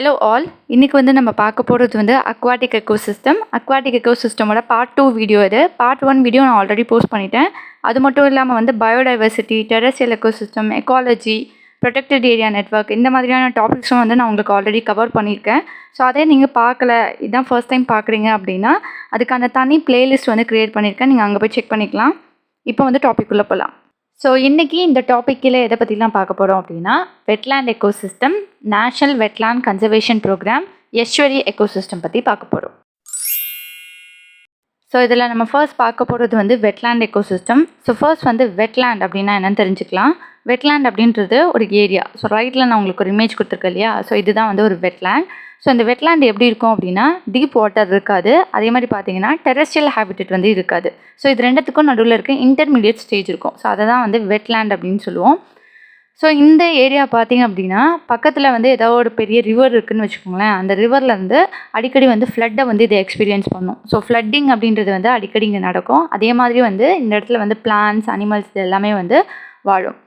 Hello all, இன்றைக்கி வந்து நம்ம பார்க்க போகிறது வந்து அக்வாட்டிக் எக்கோசிஸ்டம். அக்வாட்டிக் எக்கோசிஸ்டமோட பார்ட் 2 வீடியோ இது. பார்ட் 1 வீடியோ நான் ஆல்ரெடி போஸ்ட் பண்ணிட்டேன். அது மட்டும் இல்லாமல் வந்து biodiversity, terrestrial ecosystem, ecology, protected area network இந்த மாதிரியான டாபிக்ஸும் வந்து நான் உங்களுக்கு ஆல்ரெடி கவர் பண்ணியிருக்கேன். ஸோ அதே நீங்கள் பார்க்கல, இதுதான் ஃபர்ஸ்ட் டைம் பார்க்குறீங்க அப்படின்னா அதுக்கான தனி பிளேலிஸ்ட் வந்து க்ரியேட் பண்ணியிருக்கேன். நீங்கள் அங்கே போய் செக் பண்ணிக்கலாம். இப்போ வந்து டாபிக் உள்ள போகலாம். ஸோ இன்றைக்கி இந்த டாப்பிக்கில் எதை பற்றிலாம் பார்க்க போகிறோம் அப்படின்னா wetland ecosystem, national wetland conservation programme, estuary ecosystem பற்றி பார்க்க போகிறோம். ஸோ இதில் நம்ம ஃபர்ஸ்ட் பார்க்க போகிறது வந்து வெட்லேண்ட் எக்கோசிஸ்டம். ஸோ ஃபர்ஸ்ட் வந்து வெட்லேண்ட் அப்படின்னா என்னென்னு தெரிஞ்சுக்கலாம். வெட்லேண்ட் அப்படின்றது ஒரு ஏரியா. ஸோ ரைட்டில் நான் உங்களுக்கு ஒரு இமேஜ் கொடுத்துருக்கேன் இல்லையா, ஸோ இதுதான் வந்து ஒரு வெட்லேண்ட். ஸோ இந்த வெட்லேண்ட் எப்படி இருக்கும் அப்படின்னா டீப் வாட்டர் இருக்காது, அதே மாதிரி பார்த்தீங்கன்னா டெரஸ்ட்ரியல் ஹேபிட்டட் வந்து இருக்காது. ஸோ இது ரெண்டுத்துக்கும் நடுவில் இருக்க இன்டர்மீடியட் ஸ்டேஜ் இருக்கும். ஸோ அதை தான் வந்து வெட்லேண்ட் அப்படின்னு சொல்லுவோம். ஸோ இந்த ஏரியா பார்த்திங்க அப்படின்னா பக்கத்தில் வந்து ஏதோ ஒரு பெரிய ரிவர் இருக்குதுன்னு வச்சுக்கோங்களேன். அந்த ரிவர்லேருந்து அடிக்கடி வந்து ஃப்ளட்டை வந்து இதை எக்ஸ்பீரியன்ஸ் பண்ணும். ஸோ ஃப்ளட்டிங் அப்படின்றது வந்து அடிக்கடி இங்கே நடக்கும். அதே மாதிரி வந்து இந்த இடத்துல வந்து பிளான்ஸ், அனிமல்ஸ் இது எல்லாமே வந்து வாழும்.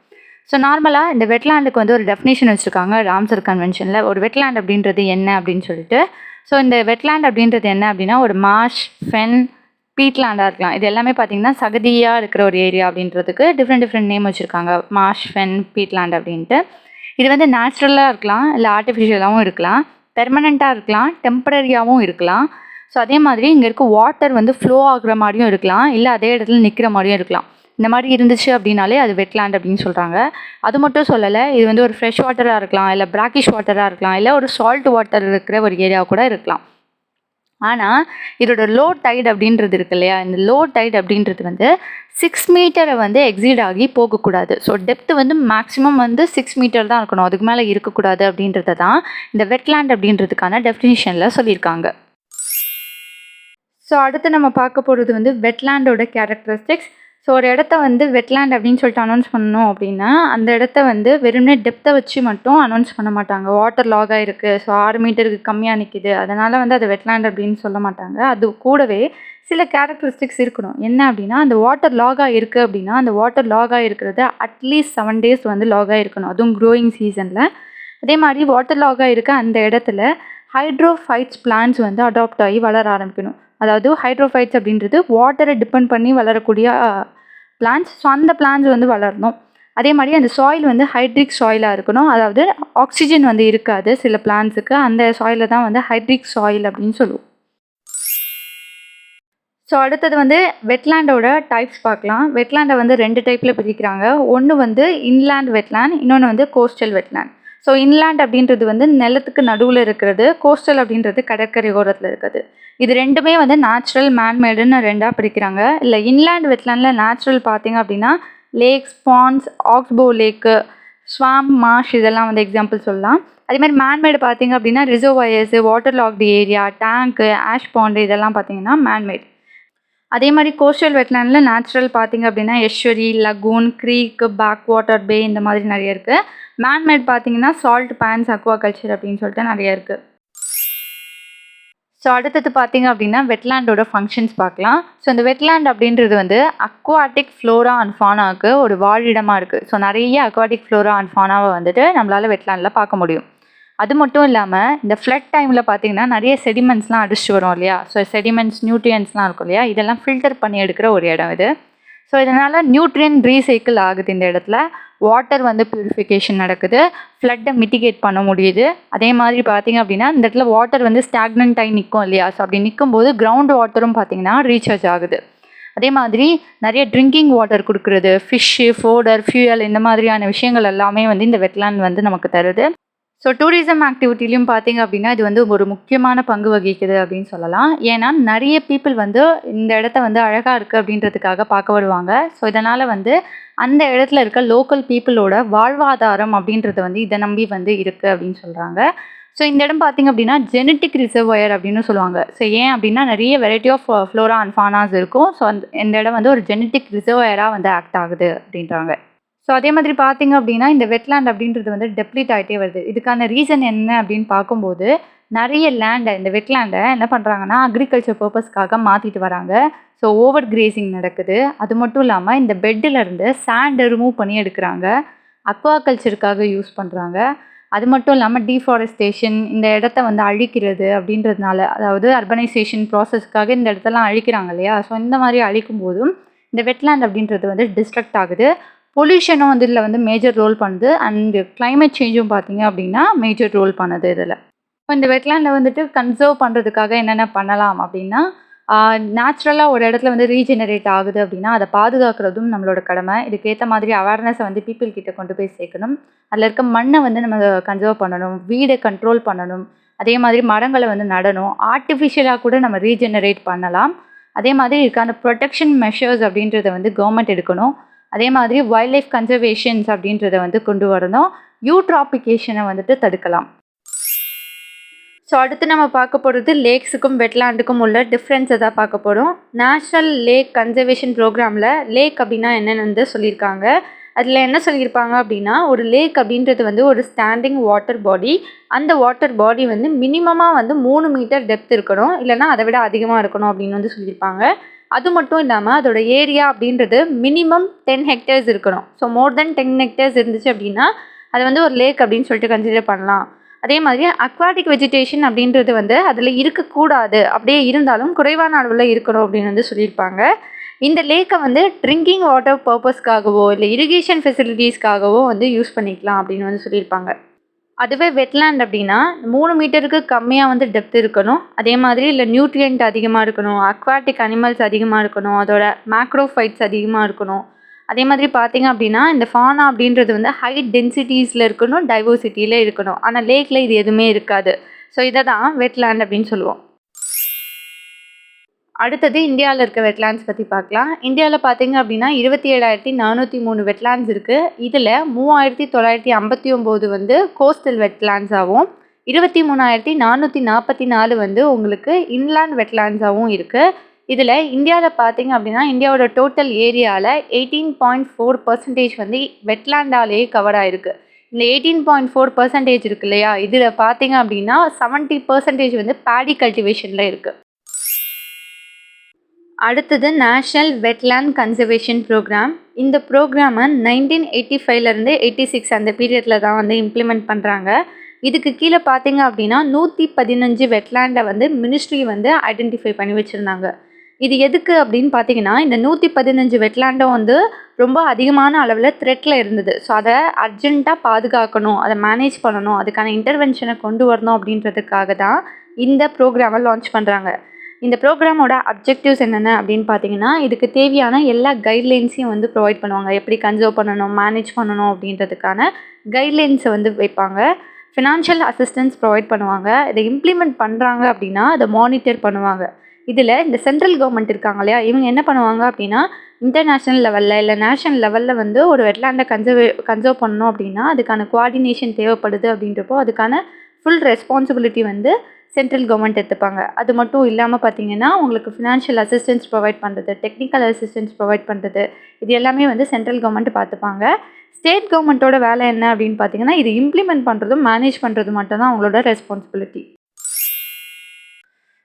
ஸோ நார்மலாக இந்த வெட்லேண்டுக்கு வந்து ஒரு டெஃபினேஷன் வச்சுருக்காங்க ராம்சர் கன்வென்ஷனில். ஒரு வெட்லேண்ட் அப்படின்றது என்ன அப்படின்னு சொல்லிட்டு. ஸோ இந்த வெட்லேண்ட் அப்படின்றது என்ன அப்படின்னா ஒரு மார்ஷ், ஃபென், பீட்லேண்டாக இருக்கலாம். இது எல்லாமே பார்த்திங்கன்னா சகதியாக இருக்கிற ஒரு ஏரியா அப்படின்றதுக்கு டிஃப்ரெண்ட் நேம் வச்சுருக்காங்க. மார்ஷ், ஃபென், பீட்லேண்ட் அப்படின்ட்டு. இது வந்து நேச்சுரலாக இருக்கலாம், இல்லை ஆர்டிஃபிஷியலாகவும் இருக்கலாம், பெர்மனெண்ட்டாக இருக்கலாம், டெம்பரரியாகவும் இருக்கலாம். ஸோ அதே மாதிரி இங்கே இருக்க வாட்டர் வந்து ஃப்ளோ ஆகுற மாதிரியும் இருக்கலாம், இல்லை அதே இடத்துல நிற்கிற மாதிரியும் இருக்கலாம். இந்த மாதிரி இருந்துச்சு அப்படின்னாலே அது வெட்லேண்ட் அப்படின்னு சொல்கிறாங்க. அது மட்டும் சொல்லலை, இது வந்து ஒரு ஃப்ரெஷ் வாட்டராக இருக்கலாம், இல்லை பிராக்கிஷ் வாட்டராக இருக்கலாம், இல்லை ஒரு சால்ட் வாட்டர் இருக்கிற ஒரு ஏரியா கூட இருக்கலாம். ஆனால் இதோட லோ டைட் அப்படின்றது இருக்கு இல்லையா, இந்த லோ டைட் அப்படின்றது வந்து 6 மீட்டரை வந்து எக்ஸீட் ஆகி போகக்கூடாது. ஸோ டெப்த்து வந்து மேக்ஸிமம் வந்து 6 மீட்டர் தான் இருக்கணும், அதுக்கு மேலே இருக்கக்கூடாது அப்படின்றத தான் இந்த வெட்லேண்ட் அப்படின்றதுக்கான டெஃபினிஷனில் சொல்லியிருக்காங்க. ஸோ அடுத்து நம்ம பார்க்க போகிறது வந்து வெட்லேண்டோட கேரக்டரிஸ்டிக்ஸ். ஸோ ஒரு இடத்த வந்து வெட்லேண்ட் அப்படின்னு சொல்லிட்டு அனௌன்ஸ் பண்ணணும் அப்படின்னா அந்த இடத்த வந்து வெறும்னே டெப்த்தை வச்சு மட்டும் அனௌன்ஸ் பண்ண மாட்டாங்க. வாட்டர் லாக் ஆகிருக்கு, ஸோ 6 மீட்டருக்கு கம்மியாக நிற்கிது, அதனால் வந்து அது வெட்லேண்ட் அப்படின்னு சொல்ல மாட்டாங்க. அது கூடவே சில கேரக்டரிஸ்டிக்ஸ் இருக்கணும். என்ன அப்படின்னா அந்த வாட்டர் லாக் ஆகிருக்கு அப்படின்னா அந்த வாட்டர் லாக் ஆகிருக்கிறது அட்லீஸ்ட் 7 days வந்து லாக் ஆகிருக்கணும், அதுவும் க்ரோயிங் சீசனில். அதே மாதிரி வாட்டர் லாக் ஆகிருக்க அந்த இடத்துல ஹைட்ரோஃபைட்ஸ் பிளான்ஸ் வந்து அடாப்ட் ஆகி வளர ஆரம்பிக்கணும். அதாவது ஹைட்ரோஃபைட்ஸ் அப்படின்றது வாட்டரை டிபெண்ட் பண்ணி வளரக்கூடிய பிளான்ஸ். ஸோ அந்த பிளான்ஸ் வந்து வளரணும். அதே மாதிரி அந்த சாயில் வந்து ஹைட்ரிக் சாயிலாக இருக்கணும். அதாவது ஆக்சிஜன் வந்து இருக்காது சில பிளான்ஸுக்கு, அந்த சாயிலை தான் வந்து ஹைட்ரிக் சாயில் அப்படின்னு சொல்லுவோம். ஸோ அடுத்தது வந்து வெட்லேண்டோட டைப்ஸ் பார்க்கலாம். வெட்லேண்டை வந்து 2 டைப்பில் பிரிக்கிறாங்க. ஒன்று வந்து இன்லேண்ட் வெட்லேண்ட், இன்னொன்று வந்து கோஸ்டல் வெட்லேண்ட். ஸோ இன்லேண்ட் அப்படின்றது வந்து நிலத்துக்கு நடுவில் இருக்கிறது, கோஸ்டல் அப்படின்றது கடற்கரை ஓரத்தில் இருக்குது. இது ரெண்டுமே வந்து நேச்சுரல், மேன்மேடுன்னு 2ஆக பிரிக்கிறாங்க. இல்லை இன்லேண்ட் வெட்லேண்டில் நேச்சுரல் பார்த்திங்க அப்படின்னா லேக்ஸ், பாண்ட்ஸ், ஆக்ஸ்போ லேக்கு, ஸ்வாம்ப், மார்ஷ் இதெல்லாம் வந்து எக்ஸாம்பிள் சொல்லலாம். அதேமாதிரி மேன்மேடு பார்த்திங்க அப்படின்னா ரிசர்வாயர்ஸு, வாட்டர் லாக்டு ஏரியா, டேங்க்கு, ஆஷ் பாண்டு இதெல்லாம் பார்த்திங்கன்னா மேன்மேட். அதே மாதிரி கோஸ்டல் வெட்லேண்டில் நேச்சுரல் பார்த்திங்க அப்படின்னா எஸ்டுவரி, லகூன், க்ரீக்கு, பேக் வாட்டர், பே இந்த மாதிரி நிறைய இருக்குது. மேன்மேட் பார்த்திங்கன்னா சால்ட் பேன்ஸ், அக்வாகல்ச்சர் அப்படின்னு சொல்லிட்டு நிறைய இருக்குது. ஸோ அடுத்தது பார்த்திங்க அப்படின்னா வெட்லேண்டோட ஃபங்க்ஷன்ஸ் பார்க்கலாம். ஸோ இந்த வெட்லேண்ட் அப்படின்றது வந்து அக்வாட்டிக் ஃப்ளோரா அண்ட் ஃபானாவுக்கு ஒரு வாழிடமாக இருக்குது. ஸோ நிறைய அக்வாட்டிக் ஃப்ளோரா அண்ட் ஃபானாவை வந்துட்டு நம்மளால் வெட்லேண்டில் பார்க்க முடியும். அது மட்டும் இல்லாமல் இந்த ஃப்ளட் டைமில் பார்த்திங்கன்னா நிறைய செடிமெண்ட்ஸ்லாம் அடிச்சுட்டு வரும் இல்லையா. ஸோ செடிமெண்ட்ஸ், நியூட்ரியன்ஸ்லாம் இருக்கும் இல்லையா, இதெல்லாம் ஃபில்டர் பண்ணி எடுக்கிற ஒரு இடம் இது. ஸோ இதனால் நியூட்ரியன் ரீசைக்கிள் ஆகுது இந்த இடத்துல, வாட்டர் வந்து ப்யூரிஃபிகேஷன் நடக்குது, ஃப்ளட்டை மிட்டிகேட் பண்ண முடியுது. அதே மாதிரி பார்த்திங்க அப்படின்னா இந்த இடத்துல வாட்டர் வந்து ஸ்டாக்னன்ட் ஆகி நிற்கும் இல்லையா. ஸோ அப்படி நிற்கும்போது கிரவுண்ட் வாட்டரும் பார்த்திங்கன்னா ரீசார்ஜ் ஆகுது. அதே மாதிரி நிறைய ட்ரிங்கிங் வாட்டர் கொடுக்குறது, ஃபிஷ்ஷு, ஃபோடர், ஃபியூயல் இந்த மாதிரியான விஷயங்கள் எல்லாமே வந்து இந்த வெட்லேண்ட் வந்து நமக்கு தருது. ஸோ டூரிசம் ஆக்டிவிட்டிலையும் பார்த்திங்க அப்படின்னா இது வந்து ஒரு முக்கியமான பங்கு வகிக்குது அப்படின்னு சொல்லலாம். ஏன்னா நிறைய பீப்புள் வந்து இந்த இடத்த வந்து அழகாக இருக்குது அப்படின்றதுக்காக பார்க்க வருவாங்க. ஸோ இதனால் வந்து அந்த இடத்துல இருக்க லோக்கல் பீப்புளோட வாழ்வாதாரம் அப்படின்றது வந்து இதை நம்பி வந்து இருக்குது அப்படின்னு சொல்கிறாங்க. ஸோ இந்த இடம் பார்த்திங்க அப்படின்னா ஜெனட்டிக் ரிசர்வாயர் அப்படின்னு சொல்லுவாங்க. ஸோ ஏன் அப்படின்னா நிறைய வெரைட்டி ஆஃப் ஃப்ளோரா அண்ட் ஃபானாஸ் இருக்கும். ஸோ இந்த இடம் வந்து ஒரு ஜெனட்டிக் ரிசர்வாயராக வந்து ஆக்ட் ஆகுது அப்படின்றாங்க. ஸோ அதே மாதிரி பார்த்திங்க அப்படின்னா இந்த வெட்லேண்ட் அப்படின்றது வந்து டெப்ளீட் ஆகிட்டே வருது. இதுக்கான ரீசன் என்ன அப்படின்னு பார்க்கும்போது நிறைய லேண்டை, இந்த வெட்லேண்டை என்ன பண்ணுறாங்கன்னா அக்ரிகல்ச்சர் பர்பஸ்க்காக மாற்றிட்டு வராங்க. ஸோ ஓவர் கிரேசிங் நடக்குது. அது மட்டும் இல்லாமல் இந்த பெட்டிலேருந்து சாண்டை ரிமூவ் பண்ணி எடுக்கிறாங்க, அக்வாகல்ச்சருக்காக யூஸ் பண்ணுறாங்க. அது மட்டும் இல்லாமல் டீஃபாரஸ்டேஷன், இந்த இடத்த வந்து அழிக்கிறது அப்படின்றதுனால, அதாவது அர்பனைசேஷன் ப்ராசஸ்க்காக இந்த இடத்தெல்லாம் அழிக்கிறாங்க இல்லையா? ஸோ இந்த மாதிரி அழிக்கும்போதும் இந்த வெட்லேண்ட் அப்படின்றது வந்து டிஸ்ட்ரக்ட் ஆகுது. பொல்யூஷனும் வந்து இதில் வந்து மேஜர் ரோல் பண்ணுது. அண்ட் கிளைமேட் சேஞ்சும் பார்த்தீங்க அப்படின்னா மேஜர் ரோல் பண்ணுது இதில். இப்போ இந்த வெட்லேண்டை வந்துட்டு கன்சர்வ் பண்ணுறதுக்காக என்னென்ன பண்ணலாம் அப்படின்னா, நேச்சுரலாக ஒரு இடத்துல வந்து ரீஜெனரேட் ஆகுது அப்படின்னா அதை பாதுகாக்கிறதும் நம்மளோட கடமை. இதுக்கேற்ற மாதிரி அவேர்னஸை வந்து பீப்புள் கிட்ட கொண்டு போய் சேர்க்கணும். அதில் இருக்க மண்ணை வந்து நம்ம கன்சர்வ் பண்ணணும், வீடை கண்ட்ரோல் பண்ணணும், அதே மாதிரி மரங்களை வந்து நடணும். ஆர்டிஃபிஷியலாக கூட நம்ம ரீஜெனரேட் பண்ணலாம். அதே மாதிரி இதுக்கான ப்ரொடெக்ஷன் மெஷர்ஸ் அப்படின்றத வந்து கவர்மெண்ட் எடுக்கணும். அதே மாதிரி வைல்ட் லைஃப் கன்சர்வேஷன்ஸ் அப்படின்றத வந்து கொண்டு வரணும். யூட்ராபிகேஷனை வந்துட்டு தடுக்கலாம். ஸோ அடுத்து நம்ம பார்க்க போகிறது லேக்ஸுக்கும் வெட்லேண்டுக்கும் உள்ள டிஃப்ரென்ஸை தான் பார்க்க போகிறோம். நேஷ்னல் லேக் கன்சர்வேஷன் ப்ரோக்ராமில் லேக் அப்படின்னா என்னென்னு வந்து சொல்லியிருக்காங்க. அதில் என்ன சொல்லியிருப்பாங்க அப்படின்னா, ஒரு லேக் அப்படின்றது வந்து ஒரு ஸ்டாண்டிங் வாட்டர் பாடி. அந்த வாட்டர் பாடி வந்து மினிமமாக வந்து 3 மீட்டர் டெப்த் இருக்கணும், இல்லைனா அதை விட அதிகமாக இருக்கணும் அப்படின்னு வந்து சொல்லியிருப்பாங்க. அது மட்டும் இல்லாமல் அதோட ஏரியா அப்படின்றது மினிமம் 10 ஹெக்டேர்ஸ் இருக்கணும். ஸோ மோர் தென் 10 ஹெக்டேர்ஸ் இருந்துச்சு அப்படின்னா அதை வந்து ஒரு லேக் அப்படின்னு சொல்லிட்டு கன்சிடர் பண்ணலாம். அதே மாதிரி அக்வாட்டிக் வெஜிடேஷன் அப்படின்றது வந்து அதில் இருக்கக்கூடாது, அப்படியே இருந்தாலும் குறைவான அளவில் இருக்கணும் அப்படின்னு வந்து சொல்லியிருப்பாங்க. இந்த லேக்கை வந்து ட்ரிங்கிங் வாட்டர் பர்பஸ்க்காகவோ இல்லை இரிகேஷன் ஃபெசிலிட்டிஸ்க்காகவோ வந்து யூஸ் பண்ணிக்கலாம் அப்படின்னு வந்து சொல்லியிருப்பாங்க. அதுவே வெட்லேண்ட் அப்படின்னா 3 மீட்டருக்கு கம்மியாக வந்து டெப்த் இருக்கணும். அதே மாதிரி இல்லை நியூட்ரியன்ட் அதிகமாக இருக்கணும், அக்வாட்டிக் அனிமல்ஸ் அதிகமாக இருக்கணும், அதோட மேக்ரோஃபைட்ஸ் அதிகமாக இருக்கணும். அதே மாதிரி பார்த்தீங்க அப்படின்னா இந்த ஃபானா அப்படின்றது வந்து ஹை டென்சிட்டிஸில் இருக்கணும், டைவர்சிட்டியில் இருக்கணும். ஆனால் லேக்கில் இது எதுவுமே இருக்காது. ஸோ இதை தான் வெட்லேண்ட் அப்படின்னு சொல்லுவோம். அடுத்தது இந்தியாவில் இருக்க வெட்லேண்ட்ஸ் பற்றி பார்க்கலாம். இந்தியாவில் பார்த்தீங்க அப்படின்னா 27,403 வெட்லேண்ட்ஸ் இருக்குது. இதில் 3,959 வந்து கோஸ்டல் வெட்லேண்ட்ஸாகவும் 23,444 வந்து உங்களுக்கு இன்லேண்ட் வெட்லேண்ட்ஸாகவும் இருக்குது. இதில் இந்தியாவில் பார்த்தீங்க அப்படின்னா இந்தியாவோட டோட்டல் ஏரியாவில் 18.4% வந்து வெட்லேண்டாலேயே கவர் ஆகிருக்கு. இந்த 18.4% இருக்கு இல்லையா, இதில் பார்த்தீங்க அப்படின்னா 70% வந்து பேடி கல்டிவேஷனில் இருக்குது. அடுத்தது நேஷ்னல் வெட்லேண்ட் கன்சர்வேஷன் ப்ரோக்ராம். இந்த ப்ரோக்ராமை 1985லேருந்து 86 அந்த பீரியடில் தான் வந்து இம்ப்ளிமெண்ட் பண்ணுறாங்க. இதுக்கு கீழே பார்த்தீங்க அப்படின்னா 115 வெட்லேண்டை வந்து மினிஸ்ட்ரி வந்து ஐடென்டிஃபை பண்ணி வச்சுருந்தாங்க. இது எதுக்கு அப்படின்னு பார்த்தீங்கன்னா, இந்த 115 வெட்லேண்டும் வந்து ரொம்ப அதிகமான அளவில் த்ரெட்டில் இருந்தது. ஸோ அதை அர்ஜென்ட்டாக பாதுகாக்கணும், அதை மேனேஜ் பண்ணணும், அதுக்கான இன்டர்வென்ஷனை கொண்டு வரணும் அப்படின்றதுக்காக தான் இந்த ப்ரோக்ராமை லான்ச் பண்ணுறாங்க. இந்த ப்ரோக்ராமோட அப்ஜெக்டிவ்ஸ் என்னென்ன அப்படின்னு பார்த்தீங்கன்னா, இதுக்கு தேவையான எல்லா கைட்லைன்ஸையும் வந்து ப்ரொவைட் பண்ணுவாங்க. எப்படி கன்சர்வ் பண்ணணும், மேனேஜ் பண்ணணும் அப்படின்றதுக்கான கைட்லைன்ஸை வந்து வைப்பாங்க. ஃபினான்ஷியல் அசிஸ்டன்ஸ் ப்ரொவைட் பண்ணுவாங்க. இதை இம்ப்ளிமெண்ட் பண்ணுறாங்க அப்படின்னா அதை மானிட்டர் பண்ணுவாங்க. இதில் இந்த சென்ட்ரல் கவர்மெண்ட் இருக்காங்க இல்லையா, இவங்க என்ன பண்ணுவாங்க அப்படின்னா இன்டர்நேஷ்னல் லெவலில் இல்லை நேஷ்னல் லெவலில் வந்து ஒரு வெட்லேண்டை கன்சர்வ் பண்ணணும் அப்படின்னா அதுக்கான கோஆர்டினேஷன் தேவைப்படுது அப்படின்றப்போ அதுக்கான ஃபுல் ரெஸ்பான்சிபிலிட்டி வந்து சென்ட்ரல் கவர்மெண்ட் எடுத்துப்பாங்க. அது மட்டும் இல்லாமல் பார்த்தீங்கன்னா உங்களுக்கு ஃபினான்ஷியல் அசிஸ்டன்ஸ் ப்ரொவைட் பண்ணுறது, டெக்னிக்கல் அசிஸ்டன்ஸ் ப்ரொவைட் பண்ணுறது, இது எல்லாமே வந்து சென்ட்ரல் கவர்மெண்ட் பார்த்துப்பாங்க. ஸ்டேட் கவர்மெண்ட்டோட வேலை என்ன அப்படின்னு பார்த்தீங்கன்னா இது இம்ப்ளிமெண்ட் பண்ணுறதும் மேனேஜ் பண்ணுறது மட்டும்தான் அவங்களோட responsibility.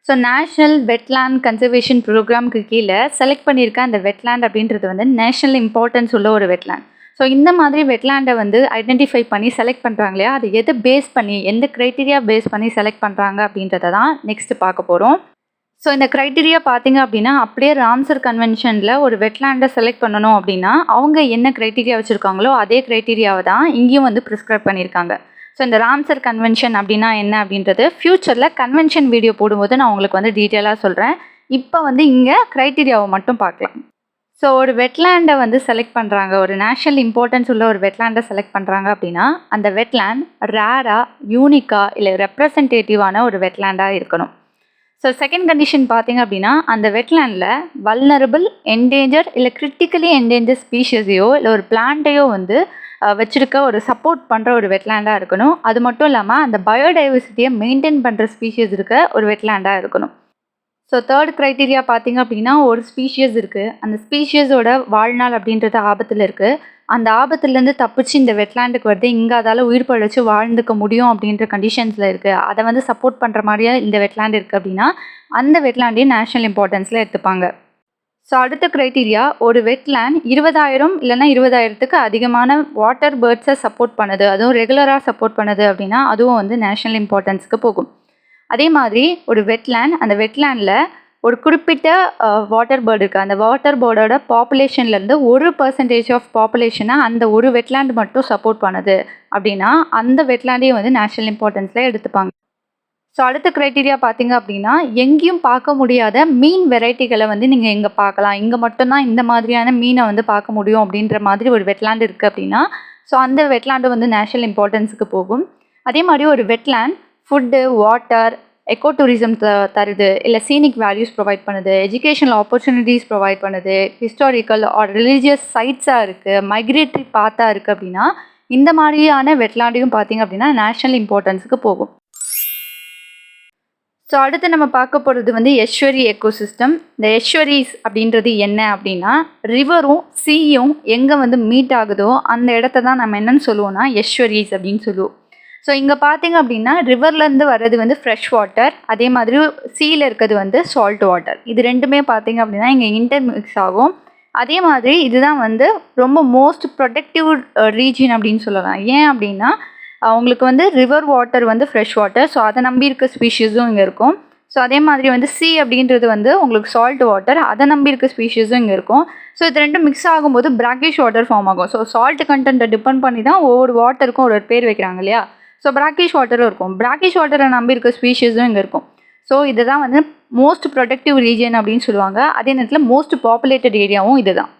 So national wetland conservation ப்ரோக்ராமுக்கு கீழே செலக்ட் பண்ணியிருக்க அந்த வெட்லேண்ட் அப்படின்றது வந்து நேஷ்னல் இம்பார்ட்டன்ஸ் உள்ள ஒரு வெட்லேண்ட். ஸோ இந்த மாதிரி வெட்லேண்டை வந்து ஐடென்டிஃபை பண்ணி செலக்ட் பண்ணுறாங்க இல்லையா, அது எதை பேஸ் பண்ணி எந்த க்ரைட்டீரியா பேஸ் பண்ணி செலக்ட் பண்ணுறாங்க அப்படின்றத தான் நெக்ஸ்ட் பார்க்க போகிறோம். ஸோ இந்த க்ரைட்டீரியா பார்த்தீங்க அப்படின்னா அப்படியே ராம்சர் கன்வென்ஷனில் ஒரு வெட்லேண்டை செலக்ட் பண்ணணும் அப்படின்னா அவங்க என்ன க்ரைட்டீரியா வச்சுருக்காங்களோ அதே க்ரைட்டீரியாவை தான் இங்கேயும் வந்து ப்ரிஸ்கிரைப் பண்ணியிருக்காங்க. ஸோ இந்த ராம்சர் கன்வென்ஷன் அப்படின்னா என்ன அப்படின்றது ஃப்யூச்சரில் கன்வென்ஷன் வீடியோ போடும்போது நான் உங்களுக்கு வந்து டீட்டெயிலாக சொல்கிறேன். இப்போ வந்து இங்கே க்ரைட்டீரியாவை மட்டும் பார்க்கலாம். ஸோ ஒரு வெட்லேண்டை வந்து செலக்ட் பண்ணுறாங்க, ஒரு நேஷ்னல் இம்பார்ட்டன்ஸ் உள்ள ஒரு வெட்லேண்டை செலக்ட் பண்ணுறாங்க அப்படின்னா அந்த வெட்லேண்ட் ரேராக, யூனிக்காக இல்லை ரெப்ரசன்டேட்டிவான ஒரு வெட்லேண்டாக இருக்கணும். ஸோ செகண்ட் கண்டிஷன் பார்த்தீங்க அப்படின்னா அந்த வெட்லேண்டில் வல்னரபிள், என்டேஞ்சர் இல்லை கிரிட்டிக்கலி என்டேஞ்சர் ஸ்பீஷஸையோ இல்லை ஒரு பிளான்ட்டையோ வந்து வச்சுருக்க ஒரு சப்போர்ட் பண்ணுற ஒரு வெட்லேண்டாக இருக்கணும். அது மட்டும் இல்லாமல் அந்த பயோடைவர்சிட்டியை மெயின்டைன் பண்ணுற ஸ்பீஷியஸ் இருக்க ஒரு வெட்லேண்டாக இருக்கணும். ஸோ தேர்ட் க்ரைட்டீரியா பார்த்தீங்க அப்படின்னா ஒரு ஸ்பீஷியஸ் இருக்குது, அந்த ஸ்பீஷியஸோட வாழ்நாள் அப்படின்றது ஆபத்தில் இருக்குது, அந்த ஆபத்துலேருந்து தப்பிச்சு இந்த வெட்லேண்டுக்கு வருது, இங்கே அதால் உயிர் பழச்சு வாழ்ந்துக்க முடியும் அப்படின்ற கண்டிஷன்ஸில் இருக்குது, அதை வந்து சப்போர்ட் பண்ணுற மாதிரியே இந்த வெட்லேண்ட் இருக்குது அப்படின்னா அந்த வெட்லேண்டையும் நேஷ்னல் இம்பார்ட்டன்ஸில் எடுத்துப்பாங்க. ஸோ அடுத்த க்ரைட்டீரியா, ஒரு வெட்லேண்ட் 20,000 இல்லைனா 20,000க்கு அதிகமான வாட்டர் பேர்ட்ஸை சப்போர்ட் பண்ணுது, அதுவும் ரெகுலராக சப்போர்ட் பண்ணுது அப்படின்னா அதுவும் வந்து நேஷ்னல் இம்பார்ட்டன்ஸுக்கு போகும். அதே மாதிரி ஒரு வெட்லேண்ட், அந்த வெட்லேண்டில் ஒரு குறிப்பிட்ட வாட்டர் பேர்டு இருக்குது, அந்த வாட்டர் பேர்டோட பாப்புலேஷன்லேருந்து 1% ஆஃப் பாப்புலேஷனை அந்த ஒரு வெட்லேண்ட் மட்டும் சப்போர்ட் பண்ணுது அப்படின்னா அந்த வெட்லேண்டையும் வந்து நேஷ்னல் இம்பார்ட்டன்ஸில் எடுத்துப்பாங்க. ஸோ அடுத்த க்ரைட்டீரியா பார்த்தீங்க அப்படின்னா, எங்கேயும் பார்க்க முடியாத மீன் வெரைட்டிகளை வந்து நீங்கள் எங்கே பார்க்கலாம், இங்கே மட்டும்தான் இந்த மாதிரியான மீனை வந்து பார்க்க முடியும் அப்படின்ற மாதிரி ஒரு வெட்லேண்ட் இருக்குது அப்படின்னா ஸோ அந்த வெட்லேண்டு வந்து நேஷ்னல் இம்பார்ட்டன்ஸுக்கு போகும். அதே மாதிரி ஒரு wetland food, water, echo tourism தருது, இல்லை சீனிக் வேல்யூஸ் ப்ரொவைட் பண்ணுது, எஜுகேஷனல் ஆப்பர்ச்சுனிட்டிஸ் ப்ரொவைட் பண்ணுது, ஹிஸ்டாரிக்கல் ஆர் ரிலீஜியஸ் சைட்ஸாக இருக்குது, மைக்ரேட்டரி பாத்தாக இருக்குது அப்படின்னா இந்த மாதிரியான வெட்லேண்டையும் பார்த்தீங்க அப்படின்னா நேஷ்னல் இம்பார்ட்டன்ஸுக்கு போகும். ஸோ அடுத்து நம்ம பார்க்க போகிறது வந்து எஸ்டுவரி எக்கோசிஸ்டம். இந்த எஸ்டுவரிஸ் அப்படின்றது என்ன அப்படின்னா, ரிவரும் சீயும் எங்கே வந்து மீட் ஆகுதோ அந்த இடத்த தான் நம்ம என்னென்னு சொல்லுவோம்னா எஸ்டுவரிஸ் அப்படின்னு சொல்லுவோம். ஸோ இங்கே பார்த்தீங்க அப்படின்னா ரிவர்லேருந்து வர்றது வந்து ஃப்ரெஷ் வாட்டர், அதே மாதிரி சீயில் இருக்கிறது வந்து சால்ட் வாட்டர். இது ரெண்டுமே பார்த்தீங்க அப்படின்னா இங்கே இன்டர்மிக்ஸ் ஆகும். அதே மாதிரி இதுதான் வந்து ரொம்ப மோஸ்ட் ப்ரொடெக்டிவ் ரீஜன் அப்படின்னு சொல்லலாம். ஏன் அப்படின்னா அவங்களுக்கு வந்து ரிவர் வாட்டர் வந்து ஃப்ரெஷ் வாட்டர், ஸோ அதை நம்பி இருக்க ஸ்பீஷீஸும் இங்கே இருக்கும். ஸோ அதே மாதிரி வந்து சீ அப்படின்றது வந்து உங்களுக்கு சால்ட் வாட்டர், அதை நம்பி இருக்க ஸ்பீஷீஸும் இங்கே இருக்கும். ஸோ இது ரெண்டும் மிக்ஸ் ஆகும்போது பிராக்கிஷ் வாட்டர் ஃபார்ம் ஆகும். ஸோ சால்ட் கண்டென்ட்டை டிபெண்ட் பண்ணி தான் ஒவ்வொரு வாட்டருக்கும் ஒரு பேர் வைக்கிறாங்க இல்லையா. ஸோ பிராக்கிஷ் வாட்டரும் இருக்கும், பிராக்கிஷ் வாட்டரை நம்பி இருக்க ஸ்பீஷீஸும் இங்கே இருக்கும். ஸோ இதுதான் வந்து மோஸ்ட் ப்ரொடெக்டிவ் ரீஜன் அப்படின்னு சொல்லுவாங்க. அதே நேரத்தில் மோஸ்ட் பாப்புலேட்டட் ஏரியாவும் இது தான்.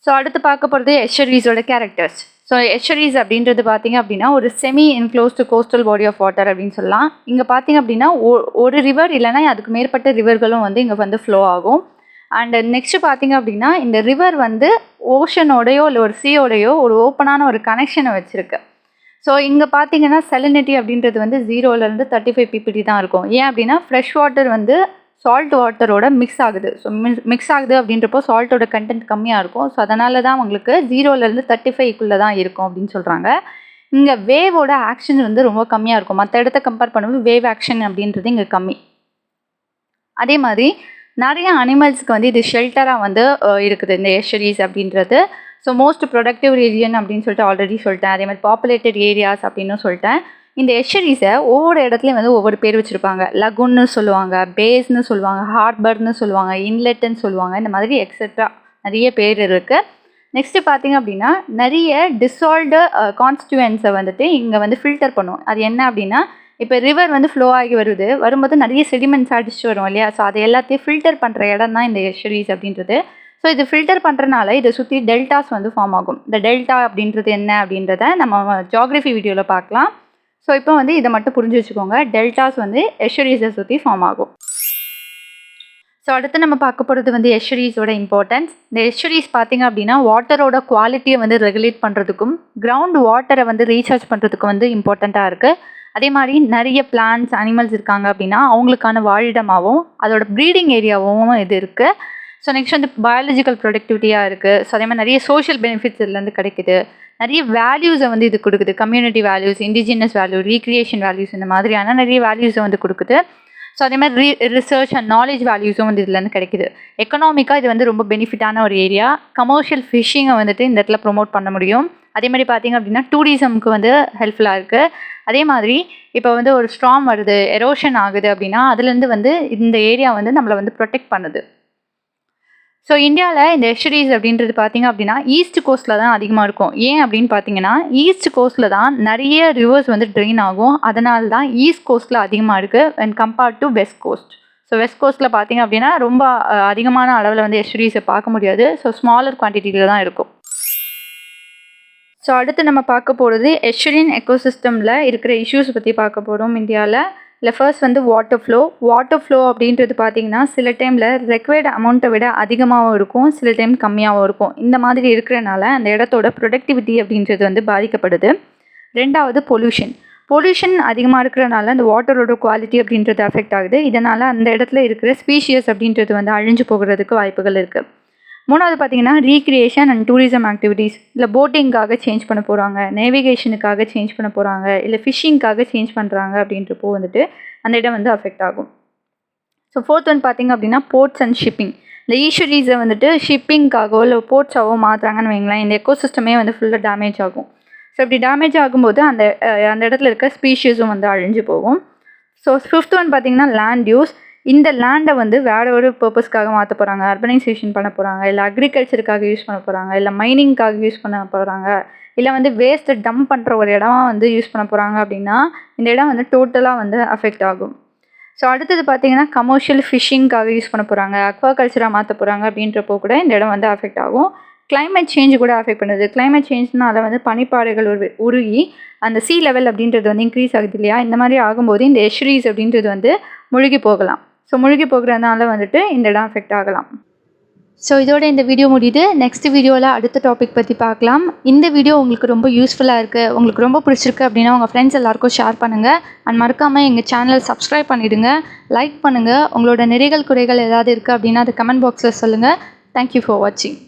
ஸோ அடுத்து பார்க்க போகிறது எஸ்டுவரிஸோட கேரக்டர்ஸ். ஸோ எஸ்டுவரிஸ் அப்படின்றது பார்த்திங்க அப்படின்னா ஒரு semi enclosed coastal body of water அப்படின்னு சொல்லலாம். இங்கே பார்த்திங்க அப்படின்னா ஒரு ரிவர் இல்லைனா அதுக்கு மேற்பட்ட ரிவர்களும் வந்து இங்கே வந்து ஃப்ளோ ஆகும். அண்ட் நெக்ஸ்ட்டு பார்த்திங்க அப்படின்னா இந்த ரிவர் வந்து ஓஷனோடையோ இல்லை ஒரு சீயோடையோ ஒரு ஓப்பனான ஒரு கனெக்ஷனை வச்சுருக்கு. ஸோ இங்கே பார்த்தீங்கன்னா செலினிட்டி அப்படின்றது வந்து 0லேருந்து 35 ppd தான் இருக்கும். ஏன் அப்படின்னா ஃப்ரெஷ் வாட்டர் வந்து சால்ட் வாட்டரோட மிக்ஸ் ஆகுது. ஸோ மிக்ஸ் ஆகுது அப்படின்றப்போ சால்ட்டோட கண்டென்ட் கம்மியாக இருக்கும். ஸோ அதனால தான் உங்களுக்கு 0லேருந்து 35க்குள்ளே தான் இருக்கும் அப்படின்னு சொல்கிறாங்க. இங்கே வேவோட ஆக்ஷன் வந்து ரொம்ப கம்மியாக இருக்கும். மற்ற இடத்த கம்பேர் பண்ணும்போது வேவ் ஆக்ஷன் அப்படின்றது இங்கே கம்மி. அதே மாதிரி நிறைய அனிமல்ஸ்க்கு வந்து இது ஷெல்டராக வந்து இருக்குது இந்த எஸ்டுவரிஸ் அப்படின்றது. ஸோ மோஸ்ட் ப்ரொடக்டிவ் ரீஜன் அப்படின்னு சொல்லிட்டு ஆல்ரெடி சொல்லிட்டேன். அதே மாதிரி பாப்புலேட்டட் ஏரியாஸ் அப்படின்னு சொல்லிட்டேன். இந்த எஸ்டுவரிஸை ஒவ்வொரு இடத்துலையும் வந்து ஒவ்வொரு பேர் வச்சுருப்பாங்க. லகுன்னு சொல்லுவாங்க, பேஸ்ன்னு சொல்லுவாங்க, ஹார்பர்னு சொல்லுவாங்க, இன்லெட்டுன்னு சொல்லுவாங்க. இந்த மாதிரி எக்ஸெட்ரா நிறைய பேர் இருக்குது. நெக்ஸ்ட்டு பார்த்திங்க அப்படின்னா நிறைய டிசால்வ்டு கான்ஸ்டியூவன்ஸை வந்துட்டு இங்கே வந்து ஃபில்டர் பண்ணும். அது என்ன அப்படின்னா, இப்போ ரிவர் வந்து ஃப்ளோ ஆகி வரும்போது நிறைய செடிமெண்ட்ஸ் அடிச்சுட்டு வரும் இல்லையா. ஸோ அது எல்லாத்தையும் ஃபில்டர் பண்ணுற இடம் தான் இந்த எஸ்டுவரிஸ் அப்படின்றது. ஸோ இது ஃபில்டர் பண்ணுறனால இதை சுற்றி டெல்டாஸ் வந்து ஃபார்ம் ஆகும். இந்த டெல்டா அப்படின்றது என்ன அப்படின்றத நம்ம ஜியாகிரஃபி வீடியோவில் பார்க்கலாம். ஸோ இப்போ வந்து இதை மட்டும் புரிஞ்சு வச்சுக்கோங்க. டெல்டாஸ் வந்து எஸ்டுவரிஸை சுற்றி ஃபார்ம் ஆகும். ஸோ அடுத்து நம்ம பார்க்க போகிறது வந்து எஸ்டுவரிஸோட இம்பார்ட்டன்ஸ். இந்த எஸ்டுவரிஸ் பார்த்திங்க அப்படின்னா வாட்டரோட குவாலிட்டியை வந்து ரெகுலேட் பண்ணுறதுக்கும் கிரவுண்ட் வாட்டரை வந்து ரீசார்ஜ் பண்ணுறதுக்கும் வந்து இம்பார்ட்டண்ட்டாக இருக்குது. அதே மாதிரி நிறைய பிளான்ட்ஸ், அனிமல்ஸ் இருக்காங்க அப்படின்னா அவங்களுக்கான வாழிடமாகவும் அதோட ப்ரீடிங் ஏரியாவும் இது இருக்குது. ஸோ நெக்ஸ்ட் வந்து பயாலஜிக்கல் ப்ரொடக்டிவிட்டியாக இருக்குது. ஸோ அதே மாதிரி நிறைய சோஷியல் பெனிஃபிட்ஸ் இதுலேருந்து கிடைக்குது. நிறைய வேல்யூஸை வந்து இது கொடுக்குது. Community values, indigenous value, recreation values, இந்த மாதிரியான நிறைய வேல்யூஸை வந்து கொடுக்குது. ஸோ அதே மாதிரி ரிசர்ச் அண்ட் நாலேஜ் வேல்யூஸும் வந்து இதுலேருந்து கிடைக்குது. எக்கனாமிக்காக இது வந்து ரொம்ப பெனிஃபிட்டான ஒரு ஏரியா. கமர்ஷியல் ஃபிஷ்ஷிங்கை வந்துட்டு இந்த இடத்துல ப்ரொமோட் பண்ண முடியும். அதே மாதிரி பார்த்திங்க அப்படின்னா டூரிசம்க்கு வந்து ஹெல்ப்ஃபுல்லாக இருக்குது. அதே மாதிரி இப்போ வந்து ஒரு ஸ்ட்ராம் வருது, எரோஷன் ஆகுது அப்படின்னா அதுலேருந்து வந்து இந்த ஏரியா வந்து நம்மளை வந்து ப்ரொடெக்ட் பண்ணுது. ஸோ இந்தியாவில் இந்த எஸ்டுவரிஸ் அப்படின்றது பார்த்திங்க அப்படின்னா ஈஸ்ட் கோஸ்ட்டில் தான் அதிகமாக இருக்கும். ஏன் அப்படின்னு பார்த்தீங்கன்னா ஈஸ்ட் கோஸ்ட்டில் தான் நிறைய ரிவர்ஸ் வந்து ட்ரெயின் ஆகும். அதனால தான் ஈஸ்ட் கோஸ்ட்டில் அதிகமாக இருக்குது when compared to west coast. So west கோஸ்ட்டில் பார்த்திங்க அப்படின்னா ரொம்ப அதிகமான அளவில் வந்து எஸ்டுவரிஸை பார்க்க முடியாது. ஸோ ஸ்மாலர் குவான்டிட்டியில் தான் இருக்கும். ஸோ அடுத்து நம்ம பார்க்க போகிறது எஸ்டுரியன் எக்கோசிஸ்டமில் இருக்கிற இஷ்யூஸ் பற்றி பார்க்க போகிறோம் இந்தியாவில். இல்லை ஃபர்ஸ்ட் வந்து வாட்டர் ஃப்ளோ அப்படின்றது பார்த்திங்கன்னா சில டைமில் ரெக்வயர்டு அமௌண்ட்டை விட அதிகமாகவும் இருக்கும், சில டைம் கம்மியாகவும் இருக்கும். இந்த மாதிரி இருக்கிறனால அந்த இடத்தோட ப்ரொடக்டிவிட்டி அப்படின்றது வந்து பாதிக்கப்படுது. ரெண்டாவது பொல்யூஷன் அதிகமாக இருக்கிறனால அந்த வாட்டரோட குவாலிட்டி அப்படின்றது அஃபெக்ட் ஆகுது. இதனால் அந்த இடத்துல இருக்கிற ஸ்பீஷியஸ் அப்படின்றது வந்து அழிஞ்சு போகிறதுக்கு வாய்ப்புகள் இருக்குது. மூணாவது பார்த்திங்கன்னா ரீக்ரியேஷன் அண்ட் டூரிசம் ஆக்டிவிட்டீஸ். இல்லை போட்டிங்காக சேஞ்ச் பண்ண போகிறாங்க, நேவிகேஷனுக்காக சேஞ்ச் பண்ண போகிறாங்க, இல்லை ஃபிஷ்ஷிங்காக சேஞ்ச் பண்ணுறாங்க அப்படின்றப்போ வந்துட்டு அந்த இடம் வந்து அஃபெக்ட் ஆகும். ஸோ ஃபோர்த் ஒன் பார்த்திங்க அப்படின்னா போர்ட்ஸ் அண்ட் ஷிப்பிங். இந்த ஈஸ்வரிஸை வந்துட்டு ஷிப்பிங்காகவோ இல்லை போர்ட்ஸாவோ மாற்றுறாங்கன்னு வைங்களேன், இந்த எக்கோசிஸ்டமே வந்து ஃபுல்லாக டேமேஜ் ஆகும். ஸோ இப்படி டேமேஜ் ஆகும்போது அந்த இடத்துல இருக்க ஸ்பீஷீஸும் வந்து அழிஞ்சு போகும். ஸோ ஃபிஃப்த் ஒன் பார்த்திங்கன்னா லேண்ட் யூஸ். இந்த லேண்டை வந்து வேறு ஒரு பர்பஸ்க்காக மாற்ற போகிறாங்க, அர்பனைசேஷன் பண்ண போகிறாங்க, இல்லை அக்ரிகல்ச்சருக்காக யூஸ் பண்ண போகிறாங்க, இல்லை மைனிங்காக யூஸ் பண்ண போகிறாங்க, இல்லை வந்து வேஸ்ட்டை டம்ப் பண்ணுற ஒரு இடமா வந்து யூஸ் பண்ண போகிறாங்க அப்படின்னா இந்த இடம் வந்து டோட்டலாக வந்து அஃபெக்ட் ஆகும். ஸோ அடுத்தது பார்த்திங்கன்னா கமர்ஷியல் ஃபிஷ்ஷிங்காக யூஸ் பண்ண போகிறாங்க, அக்வாகல்ச்சராக மாற்ற போகிறாங்க அப்படின்றப்போ கூட இந்த இடம் வந்து அஃபெக்ட் ஆகும். கிளைமேட் சேஞ்சு கூட அஃபெக்ட் பண்ணுது. கிளைமேட் சேஞ்ச்னால வந்து பனிப்பாறைகள் உருகி அந்த சீ லெவல் அப்படின்றது வந்து இன்க்ரீஸ் ஆகுது இல்லையா, இந்த மாதிரி ஆகும்போது இந்த எஸ்டரீஸ் அப்படின்றது வந்து முழுகி போகலாம். ஸோ முழுகி போகிறதுனால வந்துட்டு இந்த இடம் அஃபெக்ட் ஆகலாம். ஸோ இதோட இந்த வீடியோ முடியுது. நெக்ஸ்ட் வீடியோவில் அடுத்த டாபிக் பற்றி பார்க்கலாம். இந்த வீடியோ உங்களுக்கு ரொம்ப யூஸ்ஃபுல்லாக இருக்குது, உங்களுக்கு ரொம்ப பிடிச்சிருக்கு அப்படின்னா உங்கள் ஃப்ரெண்ட்ஸ் எல்லாருக்கும் ஷேர் பண்ணுங்கள். அண்ட் மறக்காமல் எங்கள் சேனலை சப்ஸ்கிரைப் பண்ணிவிடுங்க, லைக் பண்ணுங்கள். உங்களோட நிறைகள் குறைகள் ஏதாவது இருக்குது அப்படின்னா அது கமெண்ட் பாக்ஸில் சொல்லுங்கள். தேங்க்யூ ஃபார் வாட்சிங்.